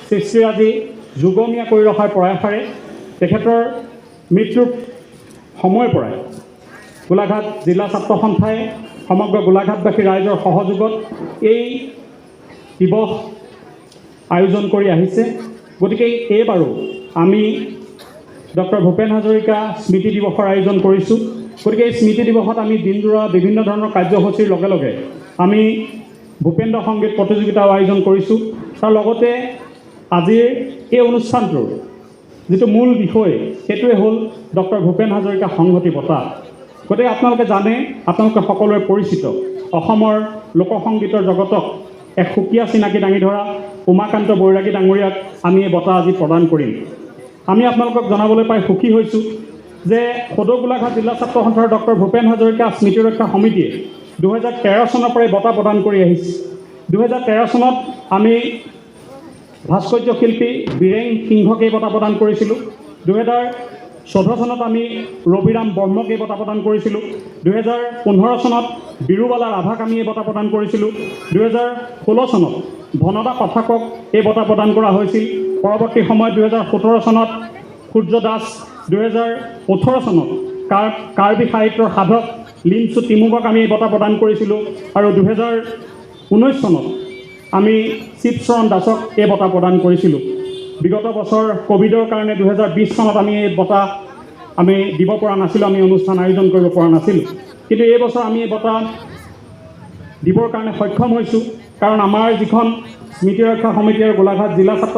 সৃষ্টিৰাজি যুগমীয়া কৰি ৰখাৰ প্ৰয়াসেৰে তেখেতৰ মৃত্যুৰ সময়ৰ পৰাই গোলাঘাট জিলা ছাত্ৰ সন্থাই সমগ্ৰ গোলাঘাটবাসী ৰাইজৰ সহযোগত এই দিৱস আয়োজন কৰি আহিছে। গতিকে এইবাৰো আমি ডক্টৰ ভূপেন হাজৰিকা স্মৃতি দিৱসৰ আয়োজন কৰিছোঁ। গতিকে এই স্মৃতি দিৱসত আমি দিনজোৰা বিভিন্ন ধৰণৰ কাৰ্যসূচীৰ লগে লগে আমি ভূপেন্দ্ৰ সংগীত প্ৰতিযোগিতাও আয়োজন কৰিছোঁ। তাৰ লগতে আজিৰ এই অনুষ্ঠানটোৰ যিটো মূল বিষয় সেইটোৱে হ'ল ডক্টৰ ভূপেন হাজৰিকা সংহতি বঁটা। গতিকে আপোনালোকে জানে, আপোনালোকে সকলোৱে পৰিচিত, অসমৰ লোকসংগীতৰ জগতক এক সুকীয়া চিনাকি দাঙি ধৰা উমাকান্ত বৈৰাগী ডাঙৰীয়াক আমি এই বঁটা আজি প্ৰদান কৰিম। আমি আপোনালোকক জনাবলৈ পাই সুখী হৈছোঁ যে সদৌ গোলাঘাট জিলা ছাত্ৰ সন্থাৰ ডক্টৰ ভূপেন হাজৰিকা স্মৃতি ৰক্ষা সমিতিয়ে 2013 চনৰ পৰাই বঁটা প্ৰদান কৰি আহিছে। 2013 চনত আমি ভাস্কৰ্য শিল্পী বীৰেং সিংহক এই বঁটা প্ৰদান কৰিছিলোঁ। 2014 চনত আমি ৰবিৰাম বৰ্মক এই বঁটা প্ৰদান কৰিছিলোঁ। 2015 চনত বিৰুবালা ৰাভাক আমি এই বঁটা প্ৰদান কৰিছিলোঁ। 2016 চনত ভনদা পাঠকক এই বঁটা প্ৰদান কৰা হৈছিল। পৰৱৰ্তী সময়ত 2017 চনত সূৰ্য দাস, 2018 চনত কাৰ্বি সাহিত্যৰ সাধক লিমচু টিমুকক আমি এই বঁটা প্ৰদান কৰিছিলোঁ আৰু 2019 চনত আমি শিৱচৰণ দাসক এই বঁটা প্ৰদান কৰিছিলোঁ। বিগত বছৰ ক'ভিডৰ কাৰণে 2020 চনত আমি এই বঁটা আমি দিব পৰা নাছিলোঁ, আমি অনুষ্ঠান আয়োজন কৰিব পৰা নাছিলোঁ। কিন্তু এই বছৰ আমি এই বঁটা দিবৰ কাৰণে সক্ষম হৈছোঁ, কাৰণ আমাৰ যিখন স্মৃতি ৰক্ষা সমিতি আৰু গোলাঘাট জিলা ছাত্ৰ